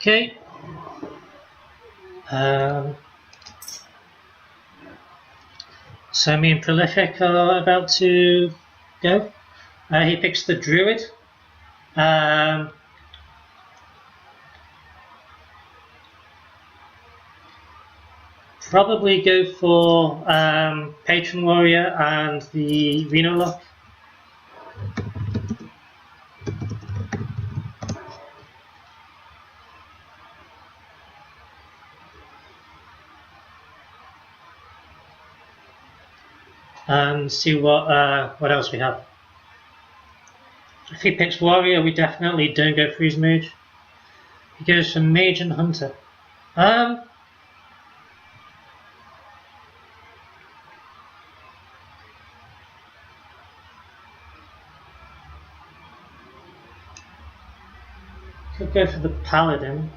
Okay. So me and Prolific are about to go. He picks the Druid. Probably go for Patron Warrior and the Reno Lock. And see what else we have. If he picks Warrior, we definitely don't go for his Mage. He goes for Mage and Hunter. Could go for the Paladin.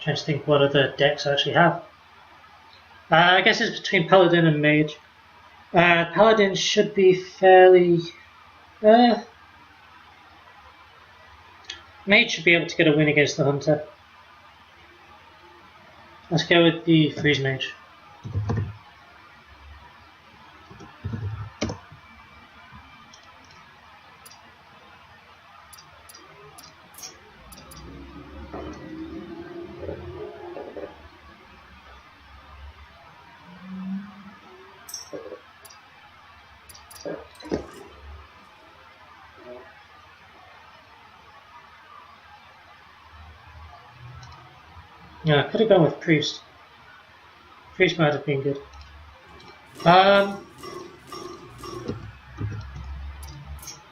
Trying to think what other decks I actually have. I guess it's between Paladin and Mage. Paladin should be fairly... Mage should be able to get a win against the Hunter. Let's go with the Freeze Mage. Yeah, I could have gone with Priest. Priest might have been good. Don't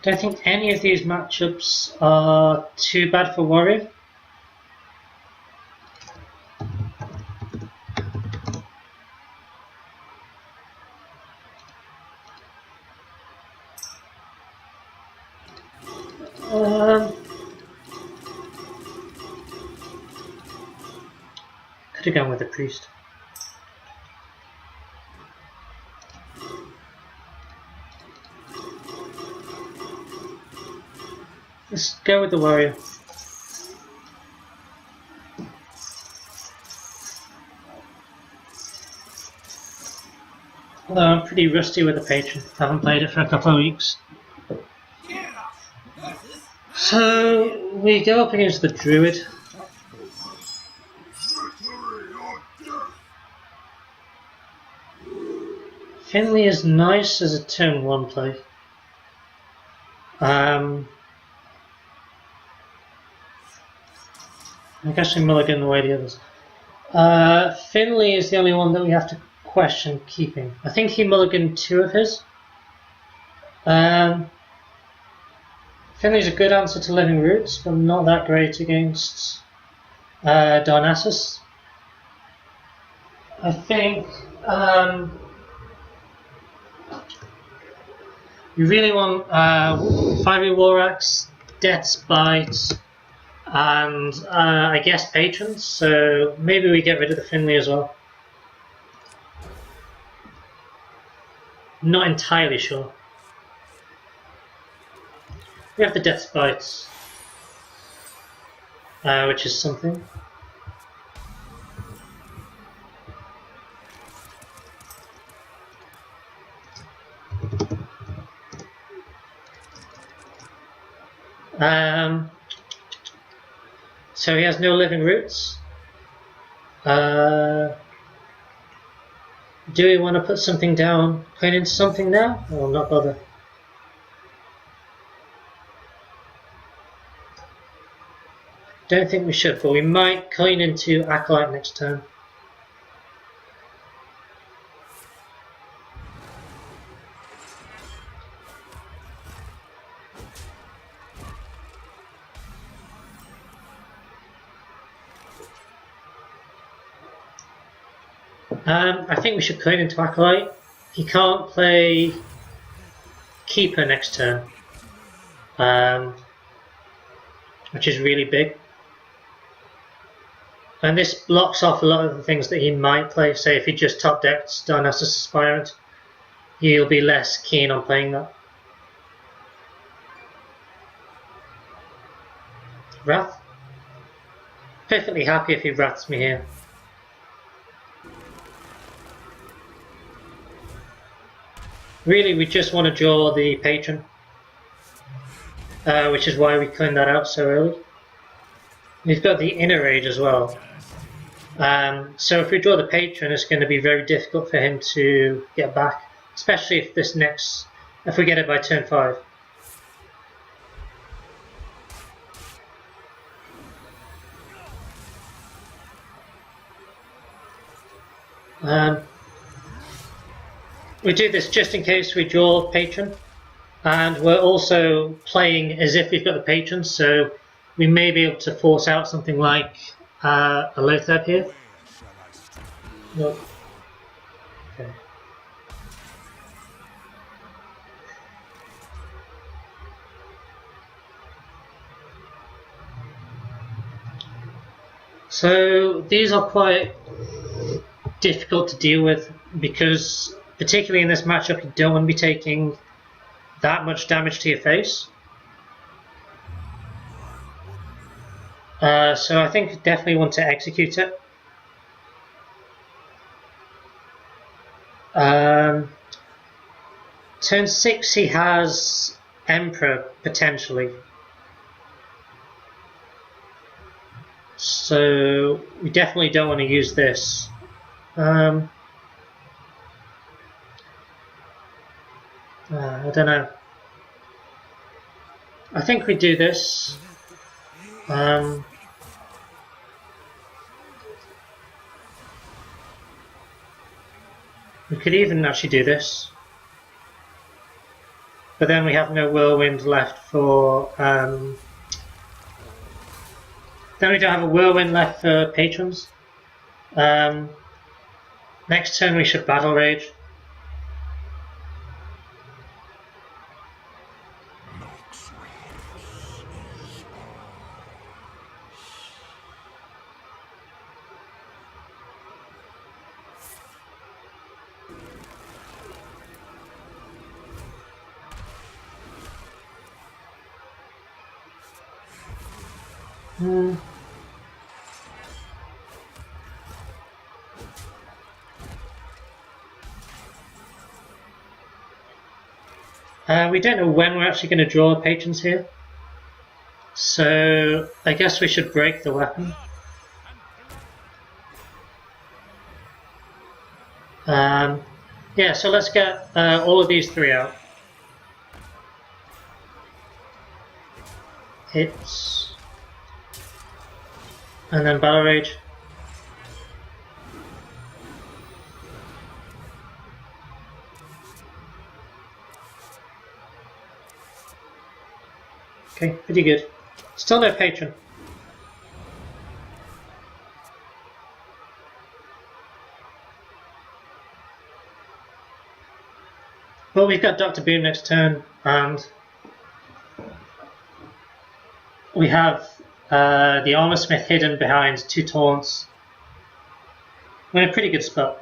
think any of these matchups are too bad for Warrior. Could have gone with the Priest. Let's go with the Warrior. Although I'm pretty rusty with the Patron. I haven't played it for a couple of weeks. So we go up against the Druid. Finley is nice as a turn 1 play. I guess we mulligan away the others. Finley is the only one that we have to question keeping. I think he mulliganed 2 of his. Finley's a good answer to Living Roots, but not that great against Darnassus. I think you really want Fiery War Axe, Death's Bite, and I guess Patrons, so maybe we get rid of the Finley as well. Not entirely sure. We have the Death's Bites, which is something. So he has no Living Roots. Do we want to put something down, coin into something now, or not bother? Don't think we should, but we might coin into Acolyte next turn. I think we should coin into Acolyte. He can't play Keeper next turn, which is really big. And this blocks off a lot of the things that he might play. Say if he just top decks Dionysus Aspirant, he'll be less keen on playing that. Wrath? Perfectly happy if he wraths me here. Really, we just want to draw the patron, which is why we cleaned that out so early. We've got the inner rage as well. So if we draw the patron, it's going to be very difficult for him to get back, especially if we get it by turn 5. We do this just in case we draw patron, and we're also playing as if we've got the patron, so we may be able to force out something like a Lothar here. No. Okay. So these are quite difficult to deal with because, particularly in this matchup, you don't want to be taking that much damage to your face. So I think you definitely want to execute it. Turn 6 he has Emperor potentially. So we definitely don't want to use this. I don't know. I think we do this. We could even actually do this. But then we have no whirlwind left for... then we don't have a whirlwind left for patrons. Next turn we should battle rage. We don't know when we're actually going to draw patrons here, so I guess we should break the weapon. Yeah, so let's get all of these 3 out. Hits, and then Battle Rage. Okay, pretty good. Still no patron. Well, we've got Dr. Boom next turn, and we have the Armor Smith hidden behind 2 taunts. We're in a pretty good spot.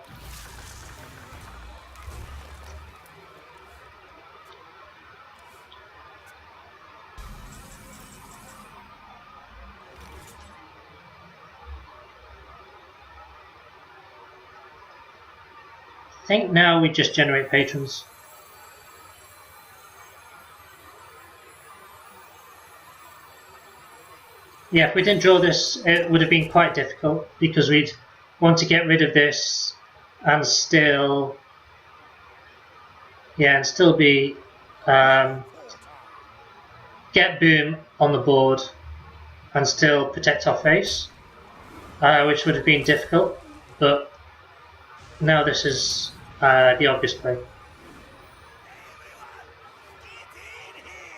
I think now we just generate patrons. Yeah, if we didn't draw this, it would have been quite difficult because we'd want to get rid of this and still, and still be get Boom on the board and still protect our face, which would have been difficult. But now this is the obvious play.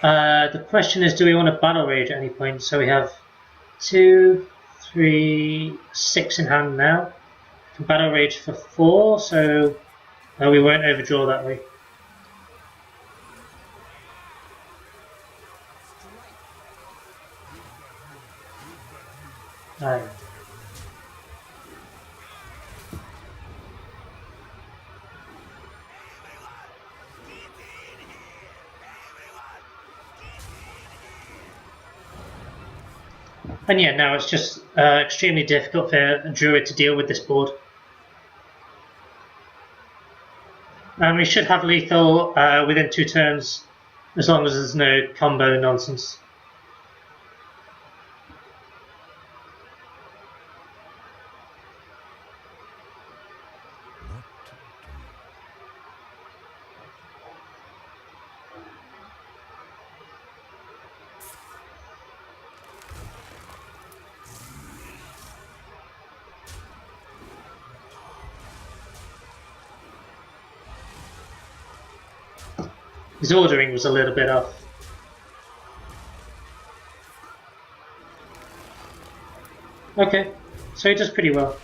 The question is, do we want to battle rage at any point? So we have 2, 3, 6 in hand now. Can battle rage for 4, so we won't overdraw that way. And yeah, now it's just extremely difficult for a druid to deal with this board. And we should have lethal within 2 turns, as long as there's no combo nonsense. His ordering was a little bit off. Okay, so he does pretty well.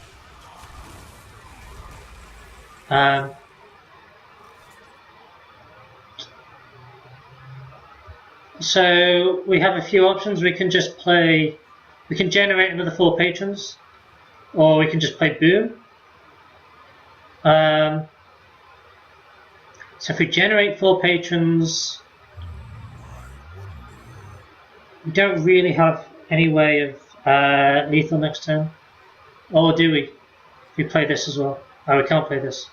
So we have a few options. We can just play, we can generate another 4 patrons, or we can just play Boom. So if we generate 4 patrons, we don't really have any way of lethal next turn. Or do we? If we play this as well. Oh, we can't play this.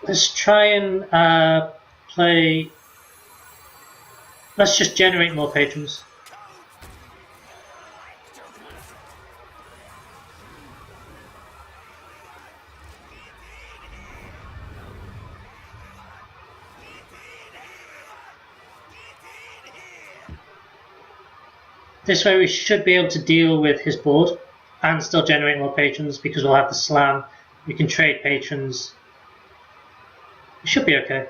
Let's try and play... Let's just generate more patrons. This way we should be able to deal with his board and still generate more patrons because we'll have the slam. We can trade patrons. It should be okay.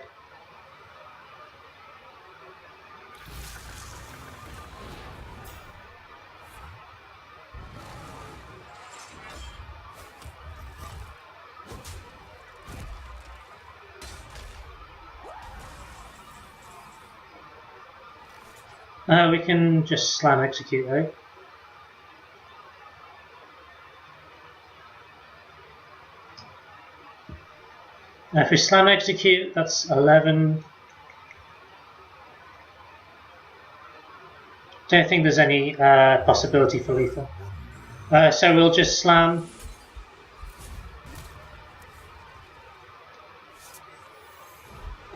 We can just slam execute, right? If we slam execute, that's 11. Don't think there's any possibility for lethal. So we'll just slam.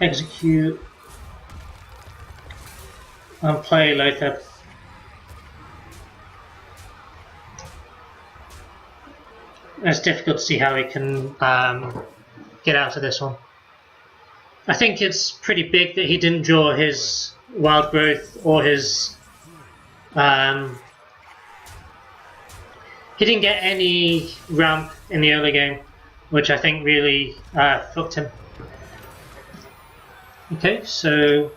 Execute. And play later. It's difficult to see how he can get out of this one. I think it's pretty big that he didn't draw his wild growth or his... he didn't get any ramp in the early game, which I think really fucked him. Okay, so...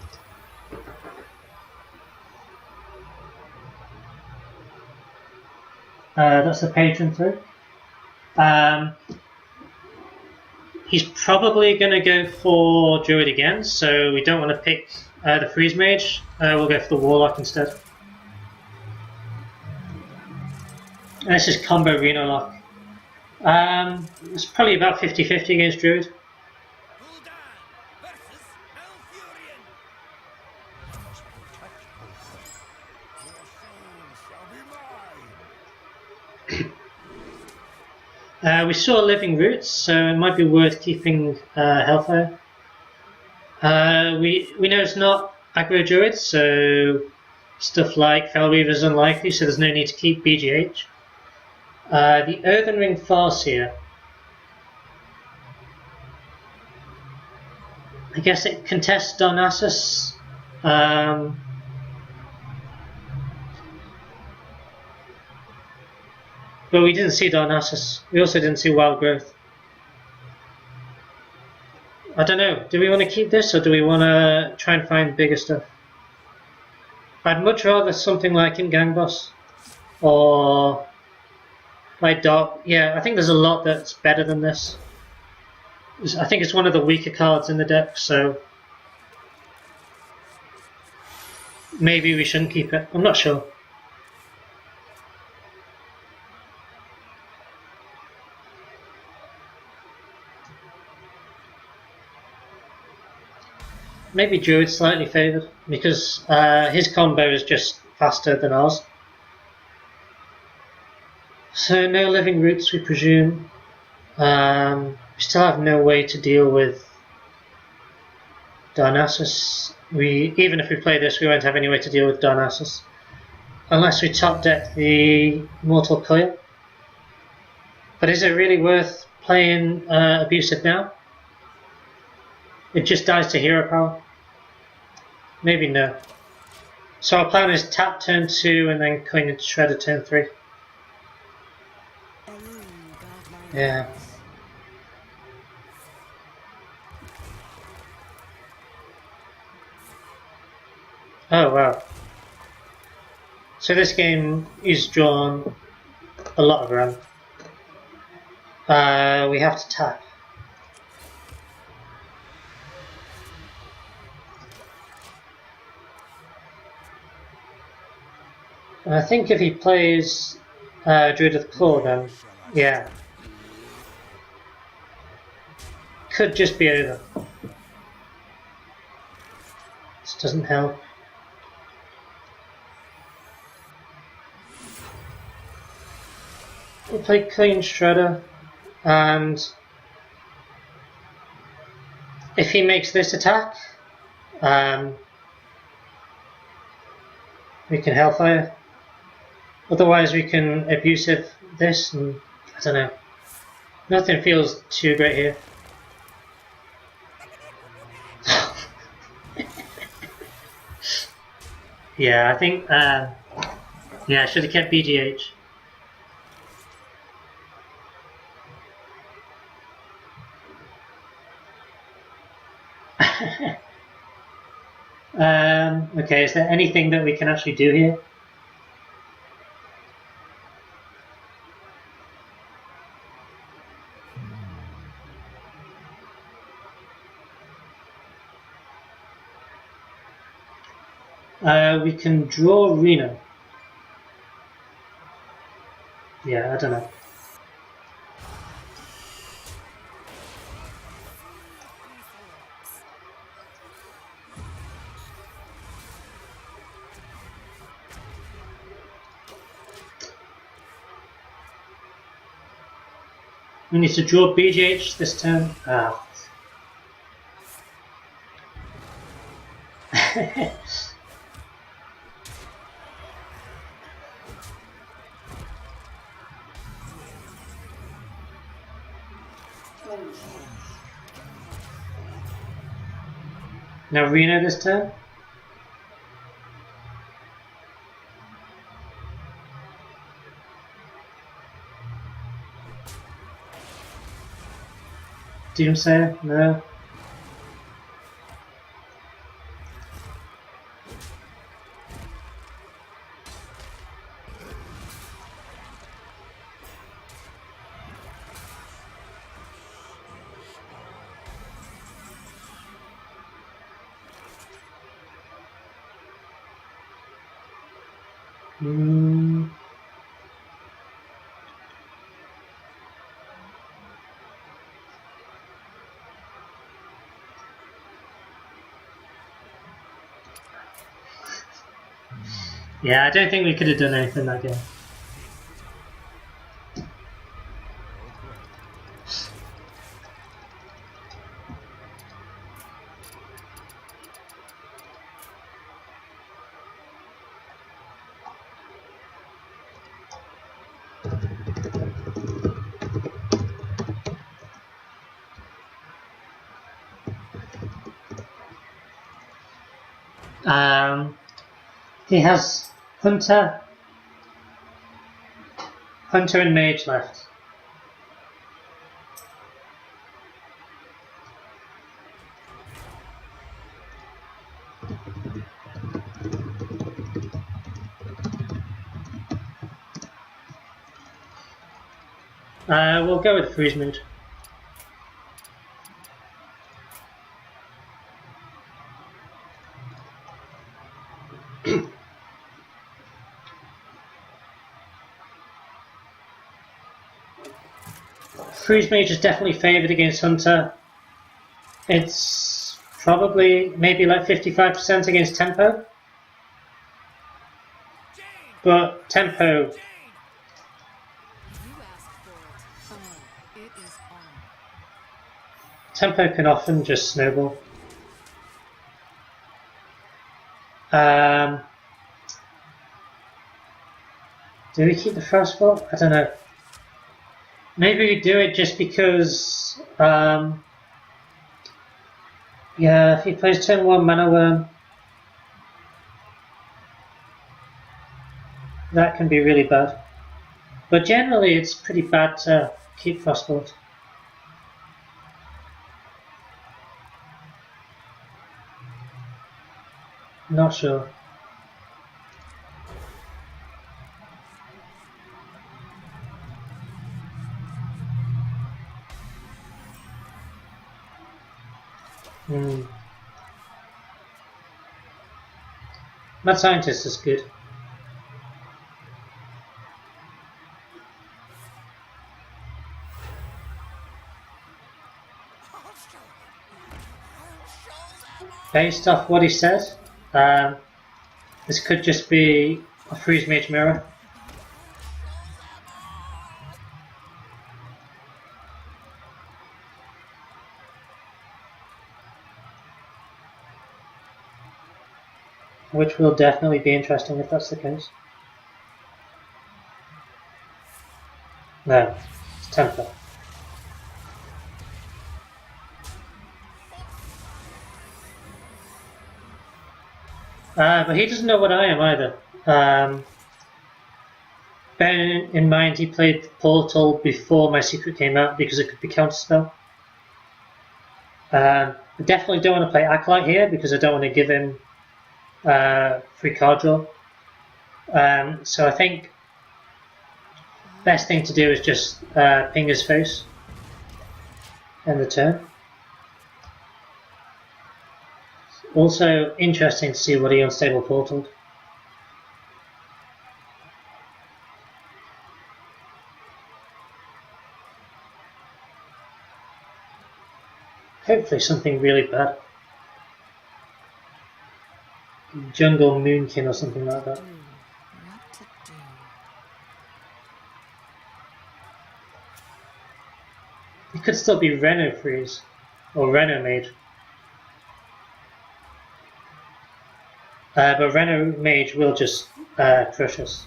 that's the patron through. He's probably going to go for Druid again, so we don't want to pick the Freeze Mage. We'll go for the Warlock instead. And this is combo Reno Lock. It's probably about 50-50 against Druid. We saw Living Roots, so it might be worth keeping Hellfire. We know it's not aggro Druid, so stuff like Fel Reaver is unlikely, so there's no need to keep BGH. The Earthen Ring Farseer. I guess it contests Darnassus. But we didn't see Darnassus. We also didn't see Wild Growth. I don't know. Do we want to keep this or do we want to try and find bigger stuff? I'd much rather something like in Gang Boss. Or like Dark. Yeah, I think there's a lot that's better than this. I think it's one of the weaker cards in the deck, so maybe we shouldn't keep it. I'm not sure. Maybe Druid slightly favoured because his combo is just faster than ours. So no living roots, we presume. We still have no way to deal with Darnassus. Even if we play this, we won't have any way to deal with Darnassus. Unless we top deck the Mortal Coil. But is it really worth playing Abusive now? It just dies to hero power? Maybe no. So our plan is tap turn 2 and then coin into Shredder turn 3. Yeah. Oh wow. So this game is drawn a lot of run. We have to tap. And I think if he plays Druid of the Claw, then yeah, could just be over. This doesn't help. We'll play Clean Shredder, and if he makes this attack, we can Hellfire. Otherwise we can Abusive this, and I don't know. Nothing feels too great here. Yeah, I think, yeah, I should have kept BGH. Okay, is there anything that we can actually do here? We can draw Reno. Yeah, I don't know. We need to draw BGH this turn. Ah. Now Reno this turn. Doomsayer? No. Yeah, I don't think we could have done anything that game. He has Hunter and Mage left. We'll go with Freeze Mood. Freeze Mage is definitely favoured against Hunter. It's Probably maybe like 55% against tempo. But tempo can often just snowball. Do we keep the first spot? I don't know. Maybe we do it just because yeah, if he plays turn 1 Mana Worm, that can be really bad. But generally it's pretty bad to keep Frostbolt. Not sure. Mad Scientist is good. Based off what he said, this could just be a Freeze Mage Mirror. Which will definitely be interesting if that's the case. No, it's tempo. But he doesn't know what I am either. Bear in mind he played Portal before my secret came out because it could be counterspell. I definitely don't want to play Acolyte here because I don't want to give him free card draw. So I think best thing to do is just ping his face in the turn. Also interesting to see what he unstable portaled. Hopefully something really bad. Jungle Moonkin or something like that. It could still be Reno Freeze or Reno Mage. But Reno Mage will just crush us.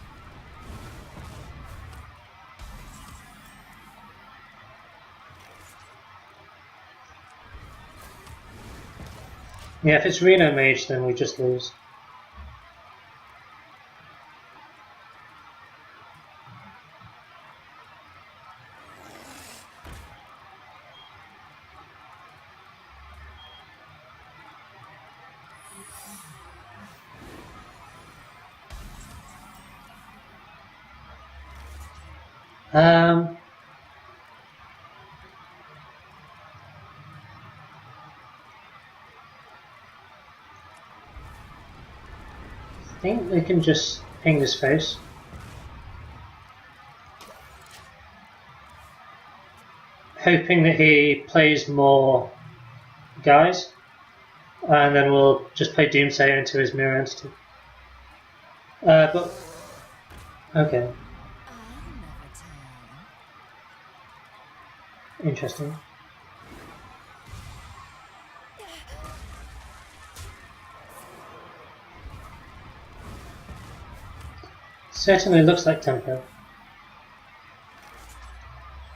Yeah, if it's Reno Mage, then we just lose. I think we can just ping his face. Hoping that he plays more guys, and then we'll just play Doomsayer into his mirror entity. But okay. Interesting. Certainly looks like tempo.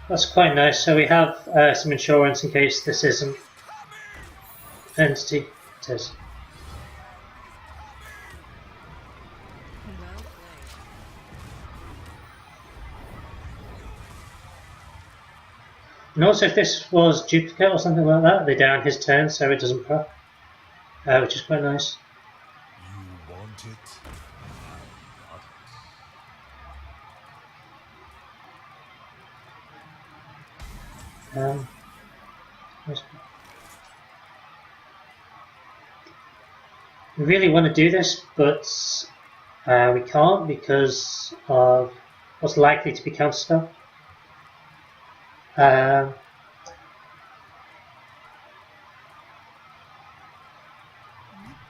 That's quite nice. So we have some insurance in case this isn't entity. It is. And also if this was duplicate or something like that, they down his turn so it doesn't proc, which is quite nice. You want it? We really want to do this, but we can't because of what's likely to be counterspell.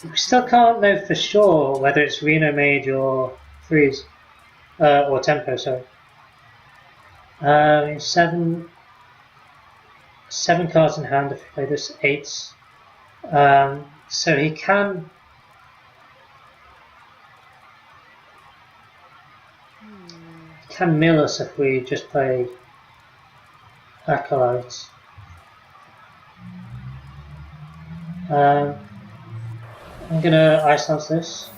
We still can't know for sure whether it's Reno Mage or Freeze. Or Tempo, sorry. 7 cards in hand if we play this, 8s. So he can mill us if we just play Acolytes. I'm gonna Ice Lance this.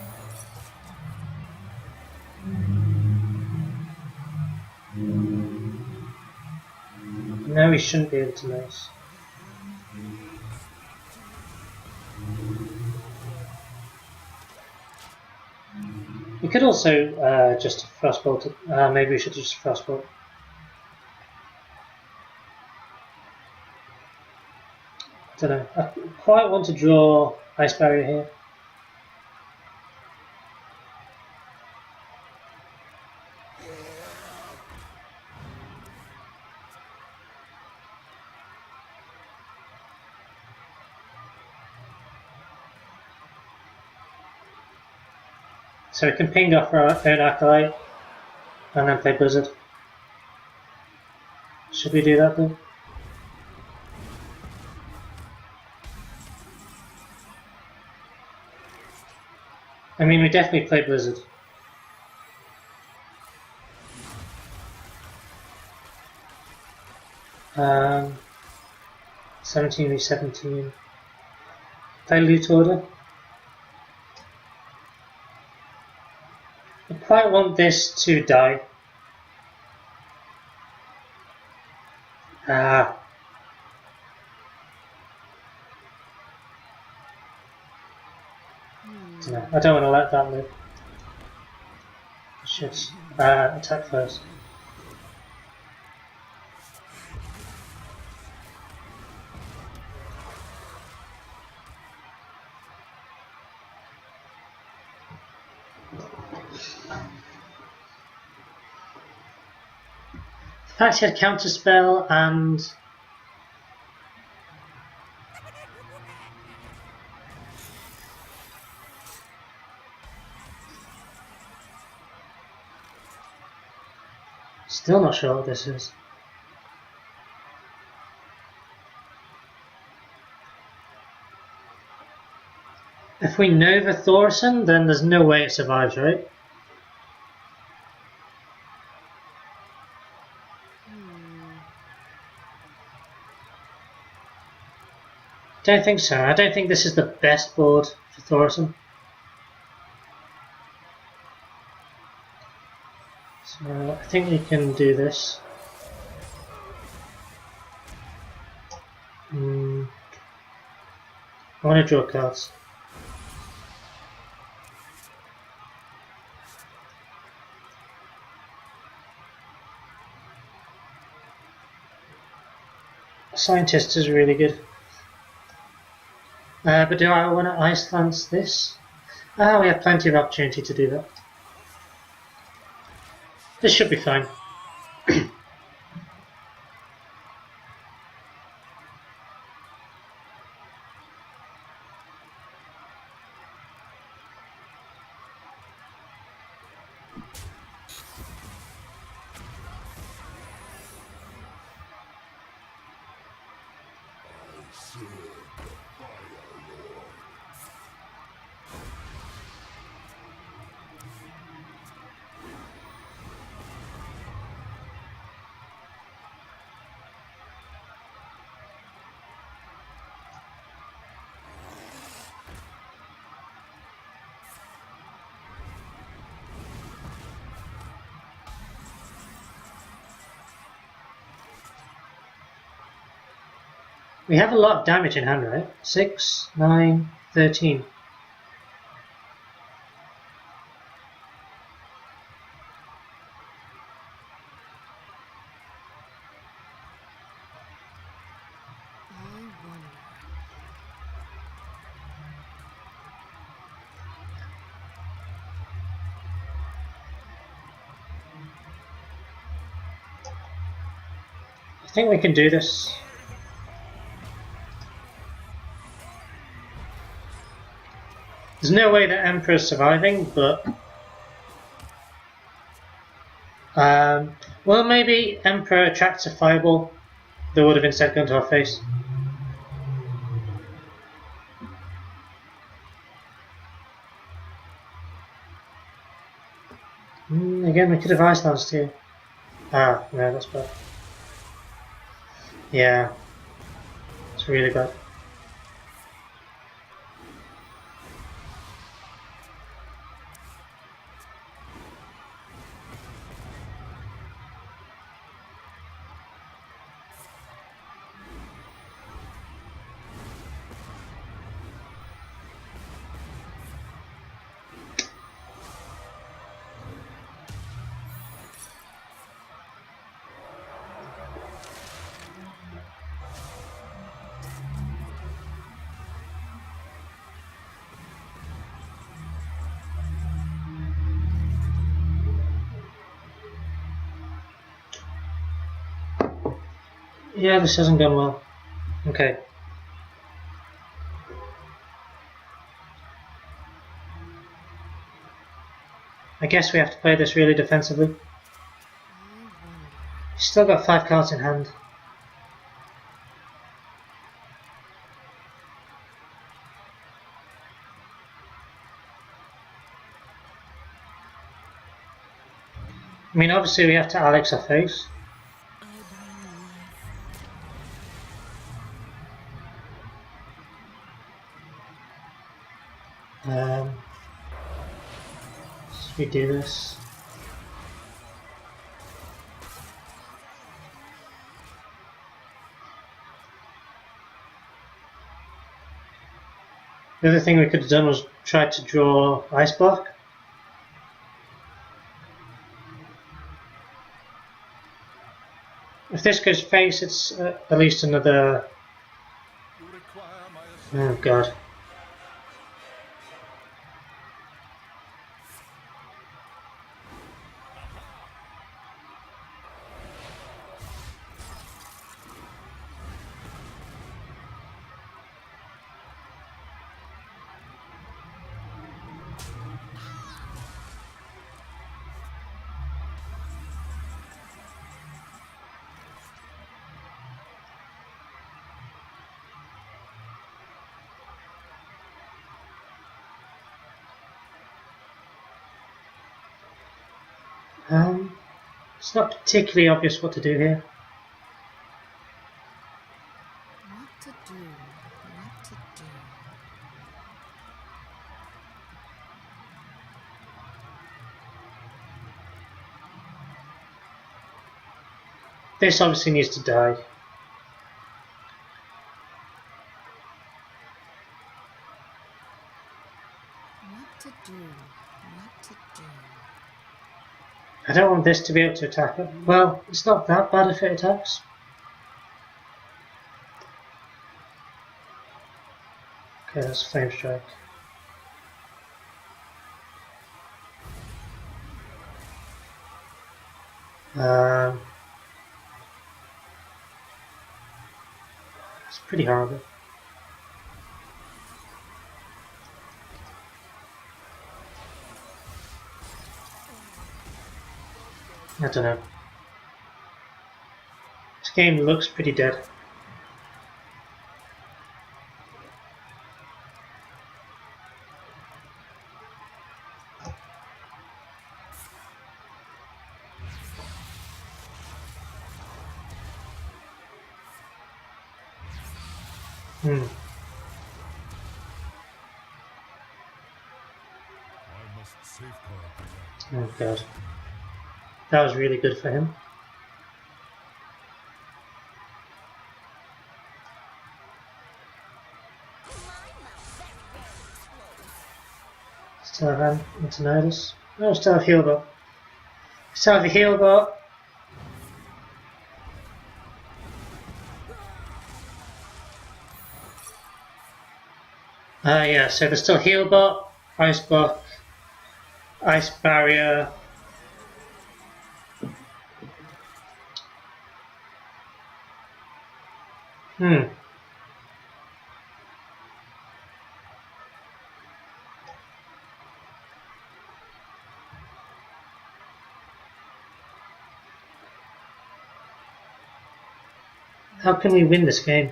No, we shouldn't be able to miss. We could also just Frostbolt it. Maybe we should just Frostbolt. I don't know. I quite want to draw Ice Barrier here. So we can ping off our own Acolyte and then play Blizzard. Should we do that then? I mean, we definitely play Blizzard. Um, 17v17. Play Loot Order. I quite want this to die. I don't want to let that live. I should attack first. The fact he had Counterspell and still not sure what this is. If we Nova Thorson, then there's no way it survives, right? Don't think so. I don't think this is the best board for Thorson. So I think we can do this. I want to draw cards. Scientist is really good. But do I want to Ice Lance this? We have plenty of opportunity to do that. This should be fine. We have a lot of damage in hand, right? 6, 9, 13. I think we can do this. There's no way that Emperor's surviving, but well, maybe Emperor attracts a fireball that would have instead gone to our face. Again, we could have ice lanced here. Ah, no, that's bad. Yeah, it's really bad. Yeah, this hasn't gone well. Okay. I guess we have to play this really defensively. Still got 5 cards in hand. I mean, obviously we have to Alex our face. So we do this. The other thing we could have done was try to draw Ice Block. If this goes face, it's at least another... Oh god. It's not particularly obvious what to do here. What to do? What to do? This obviously needs to die. What to do? What to do? I don't want this to be able to attack it. Well, it's not that bad if it attacks. Okay, that's Flame Strike. It's pretty horrible. I don't know. This game looks pretty dead. I must safeguard the land. Oh god. That was really good for him. Still have Antonidas. Oh, still have Healbot. Still have a Healbot. Yeah, so there's still Healbot, Ice Block, Ice Barrier. How can we win this game?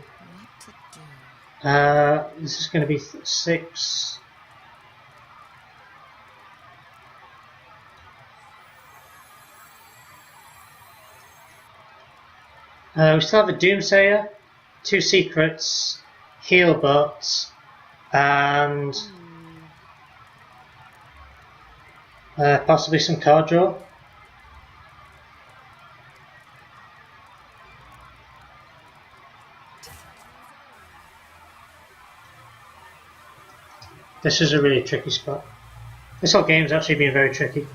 What to do? This is going to be 6. We still have a Doomsayer, 2 secrets, heal bots, and possibly some card draw. This is a really tricky spot. This whole game's actually been very tricky.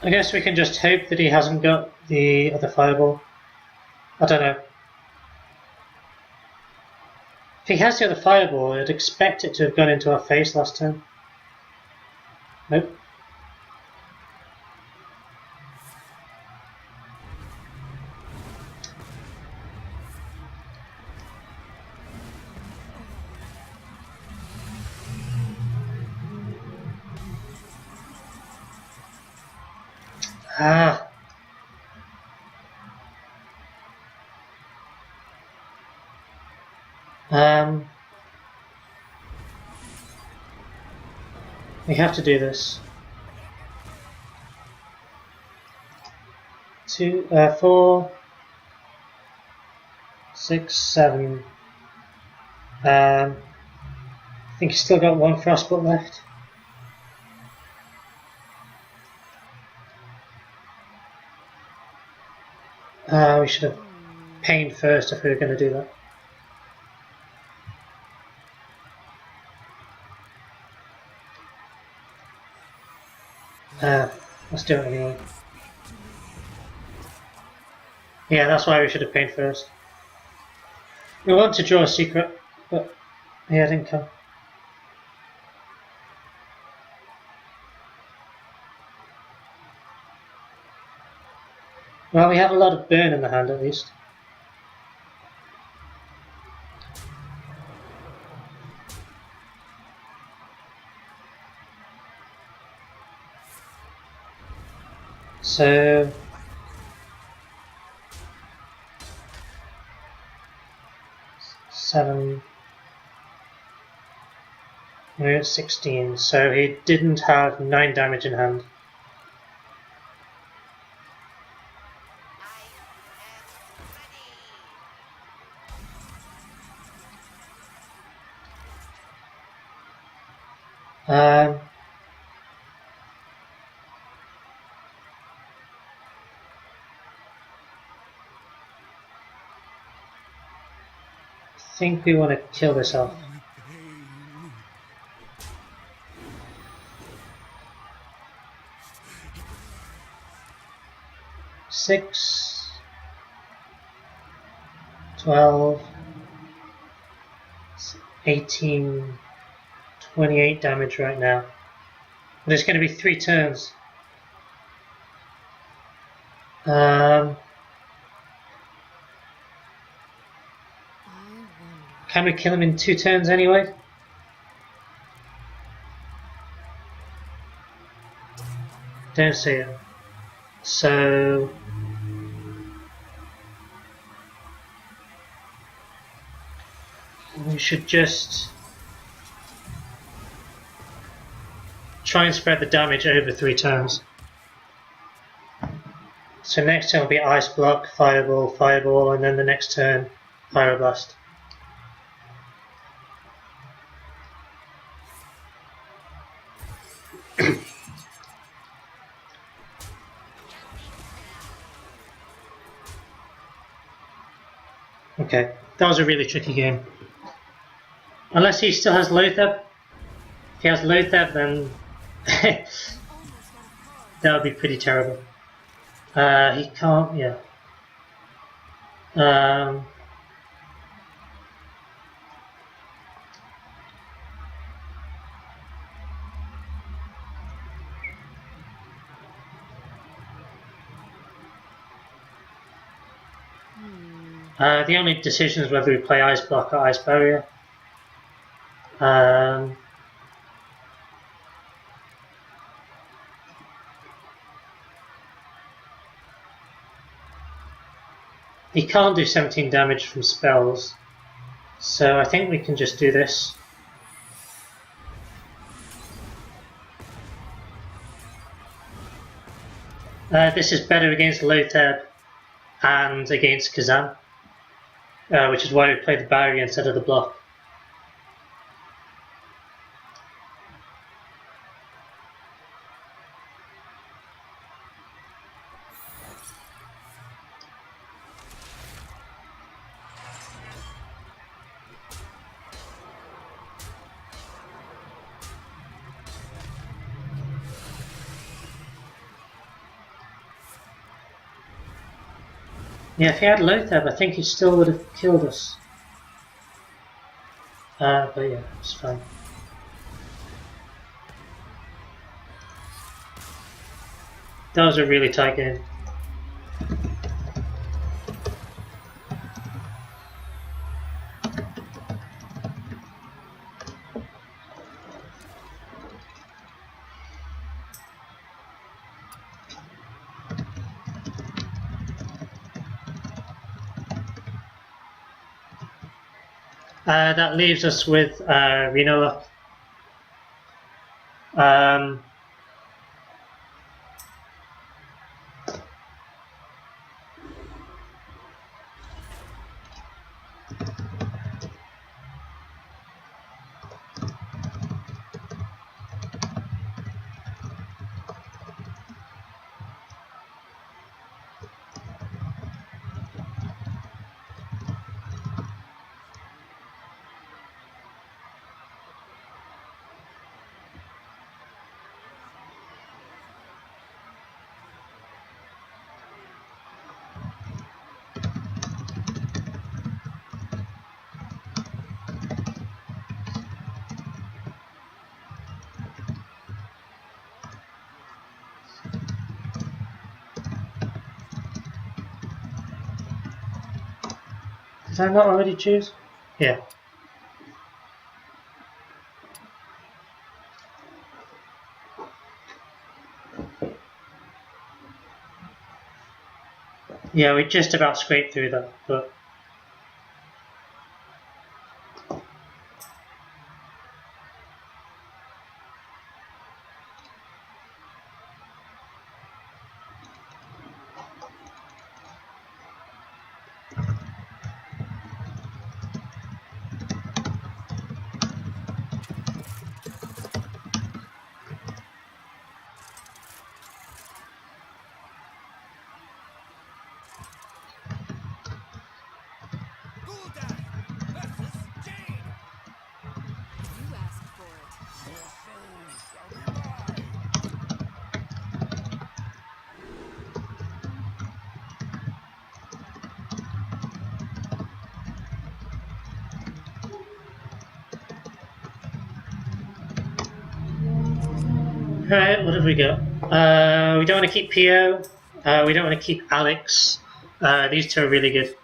I guess we can just hope that he hasn't got the other fireball. I don't know. If he has the other fireball, I'd expect it to have gone into our face last turn. Nope. Ah. We have to do this. 2, 4, 6, 7. I think he's still got 1 frostbolt left. We should have pained first if we were going to do that. Let's do it anyway. Yeah, that's why we should have pained first. We want to draw a secret, but yeah, it didn't come. Well, we have a lot of burn in the hand at least. So 7, we're at 16, so he didn't have 9 damage in hand. I think we want to kill this off. Six, 12, 18, 28 damage right now. But it's going to be 3 turns. Can we kill him in 2 turns anyway? Don't see it. So we should just try and spread the damage over 3 turns. So next turn will be Ice Block, Fireball, Fireball, and then the next turn Pyroblast. Okay, that was a really tricky game. Unless he still has Lothar. If he has Lothar, then that would be pretty terrible. He can't, yeah. The only decision is whether we play Ice Block or Ice Barrier. He can't do 17 damage from spells, so I think we can just do this. This is better against Lotheb and against Kazan, which is why we played the barrier instead of the block. Yeah, if he had Lotheb, I think he still would have killed us. But yeah, it's fine. That was a really tight game. That leaves us with Rinoa. Did I not already choose? Yeah. Yeah, we just about scraped through that, but You asked for it. Your souls shall be mine. alright, what have we got? We don't want to keep PO. We don't want to keep Alex. These two are really good.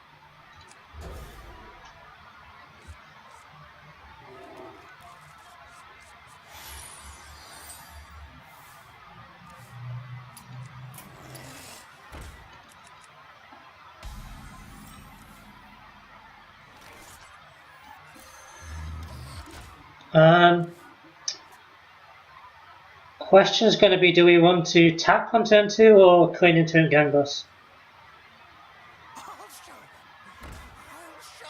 Question is going to be, do we want to tap on turn 2 or Crane into a gang boss? I'll show them. I'll show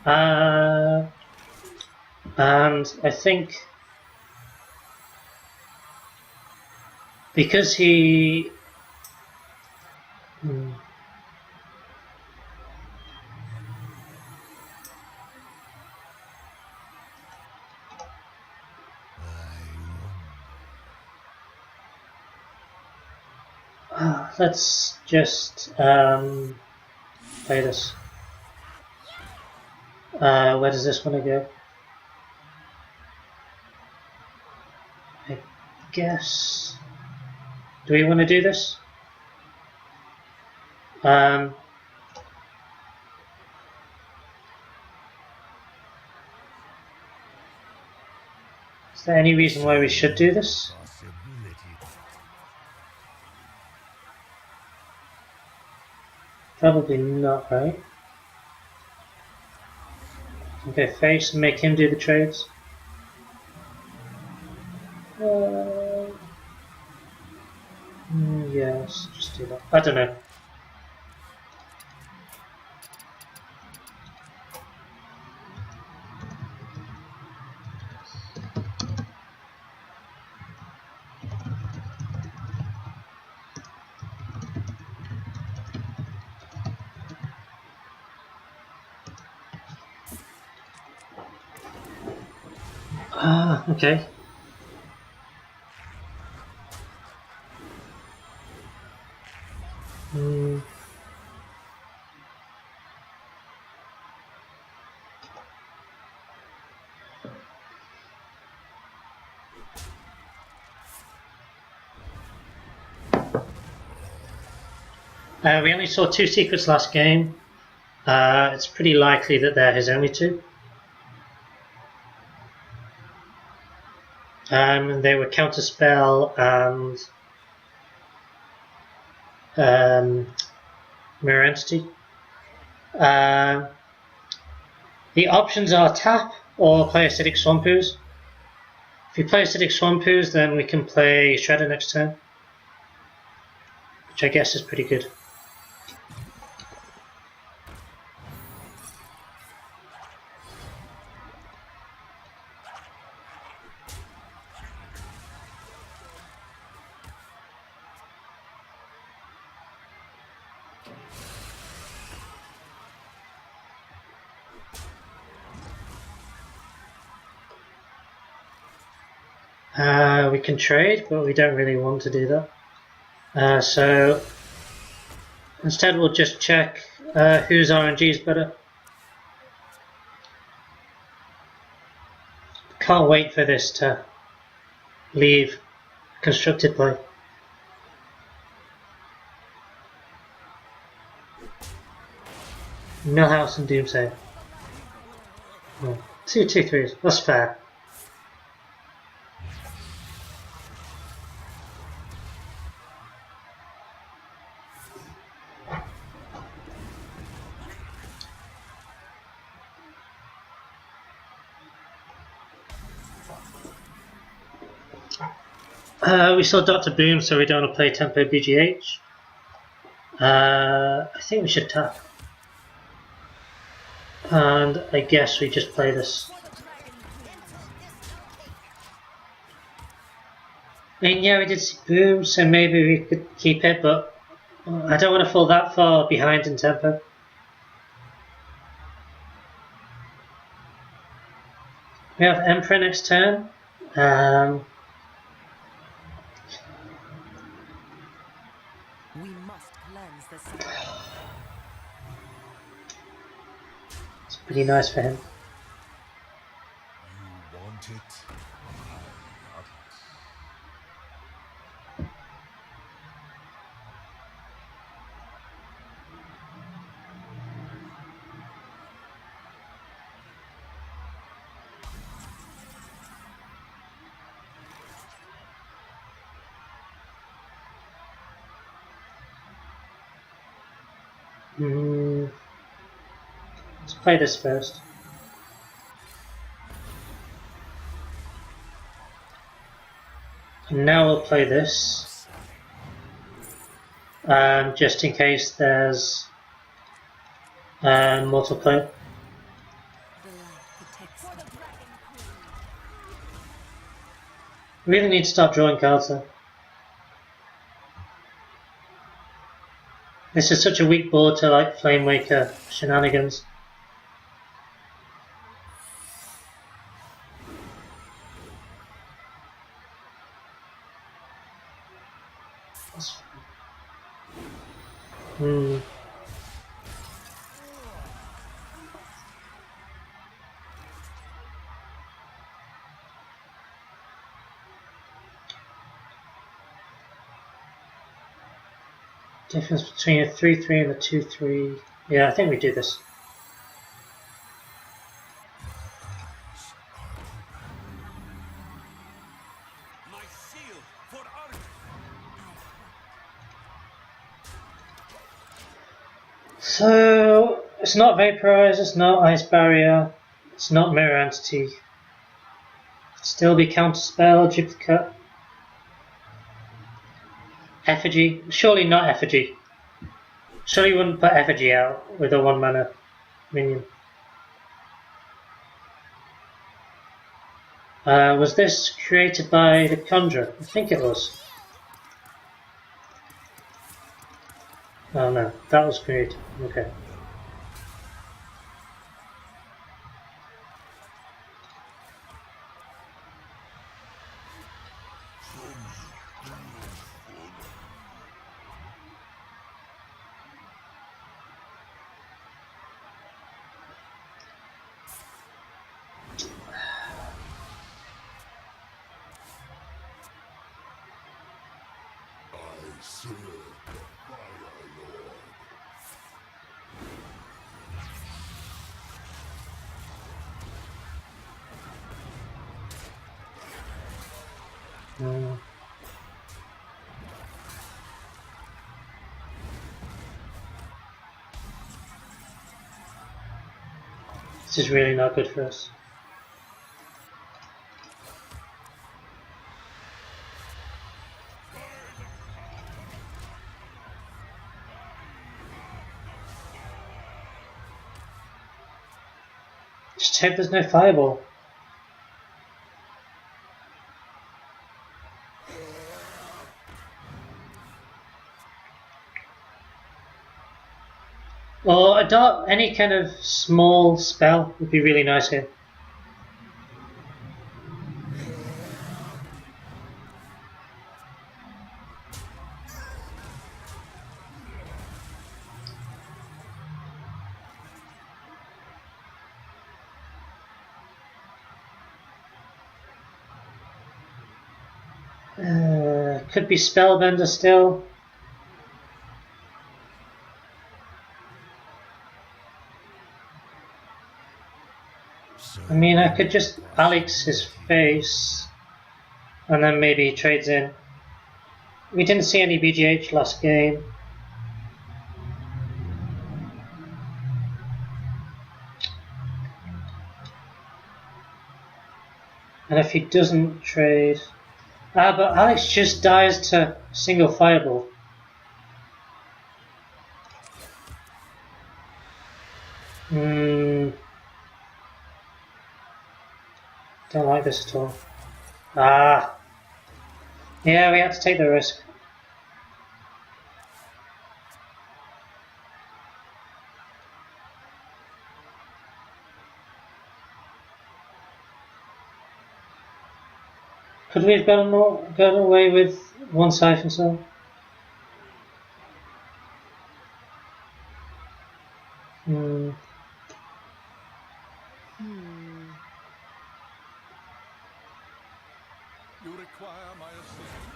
them all. And I think because he let's just play this. Where does this want to go? I guess. Do we want to do this? Is there any reason why we should do this? Possibility. Probably not, right? Okay, face and make him do the trades. Yes, just do that. I don't know. Ah, okay. Hmm. We only saw 2 secrets last game. It's pretty likely that there is only 2. They were Counterspell and Mirror Entity. The options are tap or play Acidic Swampoos. If you play Acidic Swampoos, then we can play Shredder next turn, which I guess is pretty good. We can trade, but we don't really want to do that. So instead we'll just check whose RNG is better. Can't wait for this to leave constructed play. Millhouse and Doomsay. 2/2/3s, that's fair. We saw Dr. Boom, so we don't want to play Tempo BGH. I think we should tap. And I guess we just play this. I mean, yeah, we did see Boom, so maybe we could keep it, but I don't want to fall that far behind in tempo. We have Emperor next turn. We must cleanse the site. It's pretty nice for him. You want it? I have Let's play this first. And now we'll play this. Just in case there's mortal play. The light protects me. We really need to start drawing cards though. This is such a weak board to like Flamewaker shenanigans. Difference between a 3/3 and a 2/3. Yeah, I think we do this. my shield for honor. So it's not Vaporize, it's not Ice Barrier, it's not Mirror Entity. Still be Counterspell, Duplicate. Effigy? Surely not Effigy. Surely you wouldn't put Effigy out with a 1 mana minion. Was this created by the Conjurer? I think it was. Oh no, that was created. Okay. This is really not good for us. Just hope there's no fireball. Or adopt any kind of small spell would be really nice here. Could be Spellbender still. I mean, I could just Alex his face and then maybe he trades in. We didn't see any BGH last game. And if he doesn't trade... but Alex just dies to single fireball. Don't like this at all. Yeah, we had to take the risk. Could we have gone away with one Siphon Cell? You require my assistance?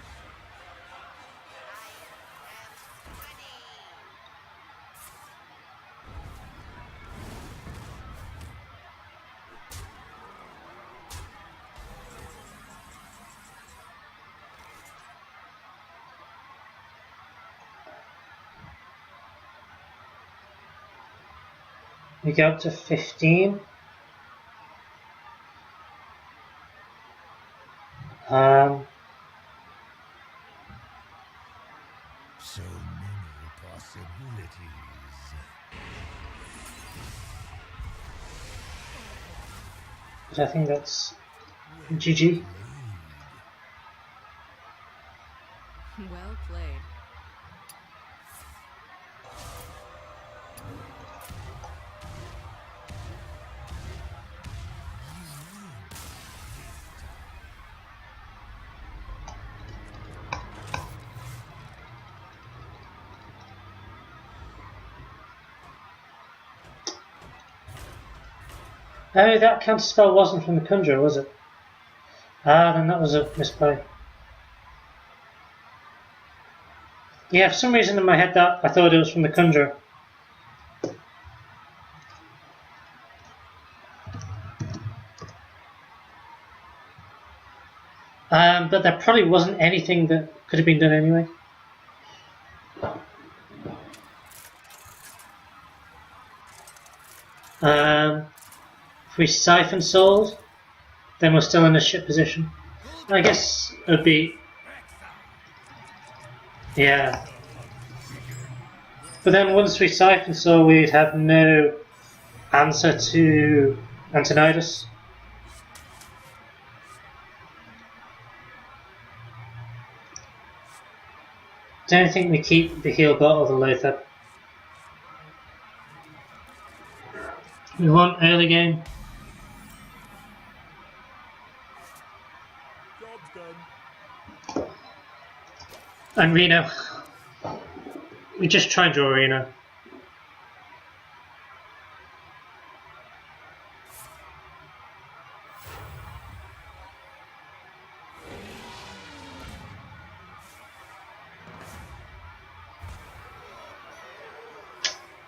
We go up to 15. So many possibilities. But I think that's GG. Well played. Oh, that counterspell wasn't from the Conjurer, was it? Then that was a misplay. Yeah, for some reason in my head that I thought it was from the Conjurer. But there probably wasn't anything that could have been done anyway. If we siphon sold, then we're still in a shit position. I guess it would be... Yeah. But then once we siphon sold, we'd have no answer to Antonidas. Don't think we keep the heal bot or the Lothar. We want early game. Job's done. And Reno. We just try and draw Reno.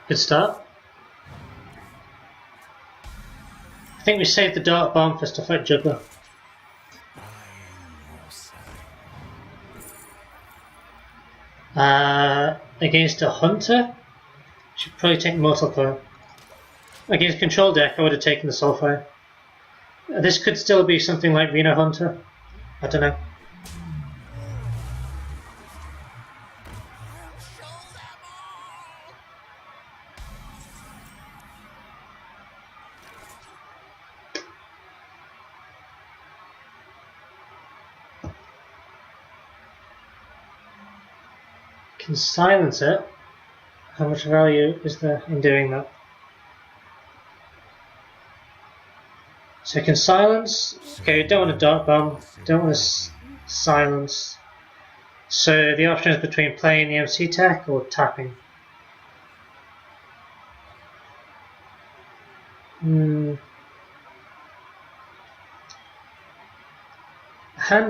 Good start. I think we saved the Dark Bomb for stuff like Juggler. Against a Hunter? Should probably take Mortal Coil. Against Control deck, I would have taken the Soulfire. This could still be something like Reno Hunter. I don't know. Can silence it. How much value is there in doing that? So I can silence. Okay, we don't want a Dark Bomb. Don't want to silence. So the option is between playing the MC tech or tapping. Hand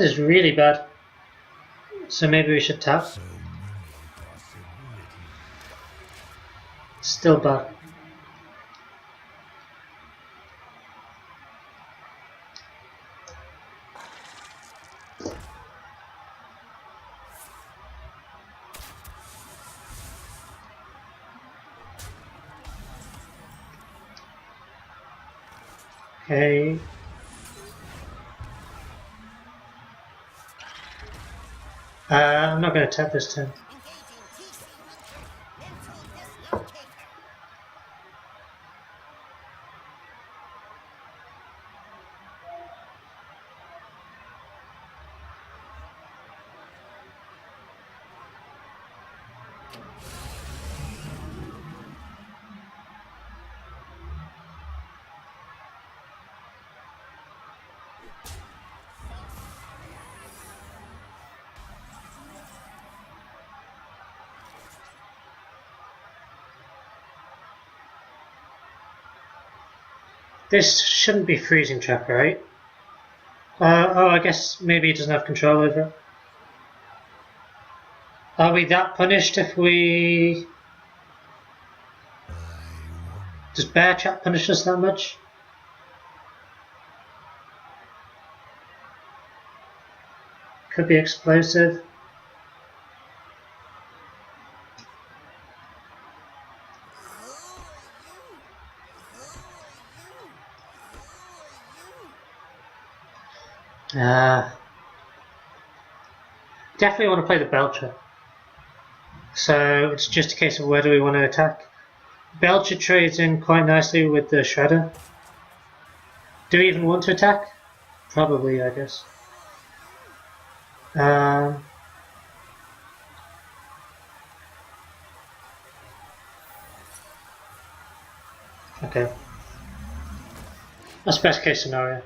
is really bad. So maybe we should tap. So many possibilities. Still bad. Okay. I'm not going to tap this turn. This shouldn't be freezing trap, right? Oh, I guess maybe he doesn't have control over it. Are we that punished if we... Does Bear Trap punish us that much? Could be explosive. Definitely want to play the Belcher. So it's just a case of where do we want to attack. Belcher trades in quite nicely with the Shredder. Do we even want to attack? Probably, I guess. Okay. That's best case scenario.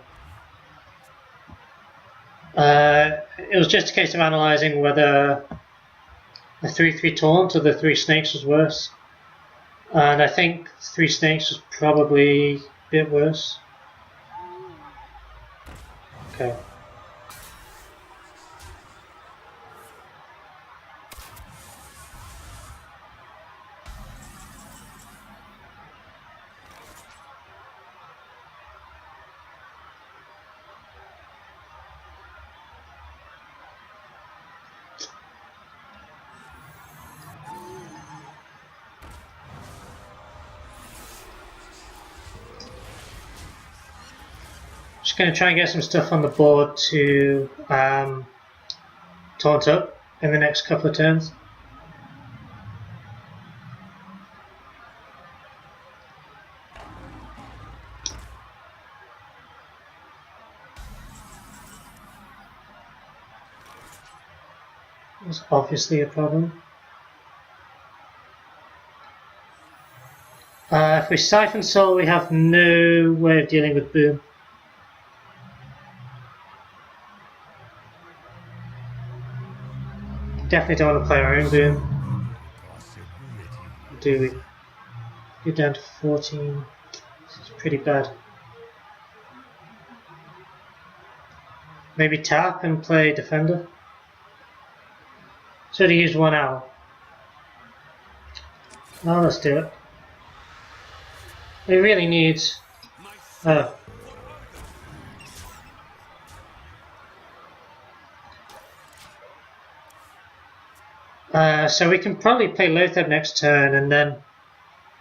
It was just a case of analysing whether the 3/3 taunt or the 3 snakes was worse. And I think 3 snakes was probably a bit worse. Okay. Just going to try and get some stuff on the board to taunt up in the next couple of turns. It's obviously a problem. If we Siphon Soul, we have no way of dealing with Boom. Definitely don't want to play our own Boom. Do we? Get down to 14. This is pretty bad. Maybe tap and play Defender. So to use 1 hour. Oh, let's do it. We really need. Oh. So we can probably play Lothar next turn and then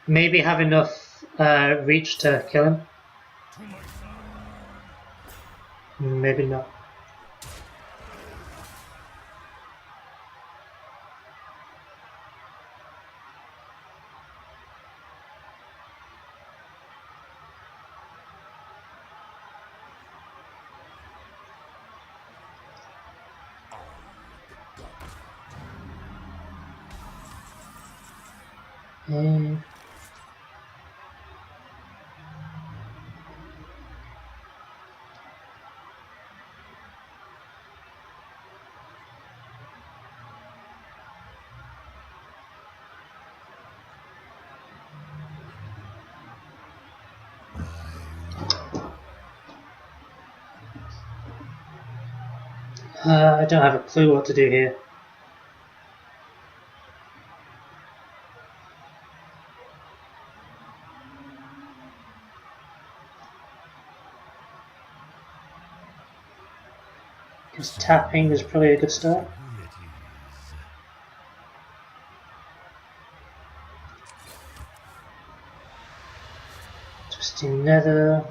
maybe have enough reach to kill him. Maybe not. I don't have a clue what to do here. Because tapping is probably a good start. Twisting Nether.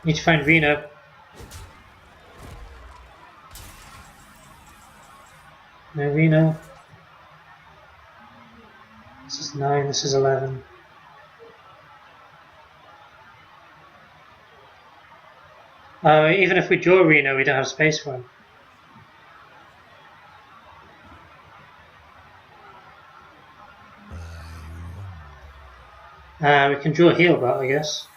Need to find Reno. No Reno. This is 9, this is 11. Even if we draw Reno, we don't have space for him. We can draw Healbot, I guess.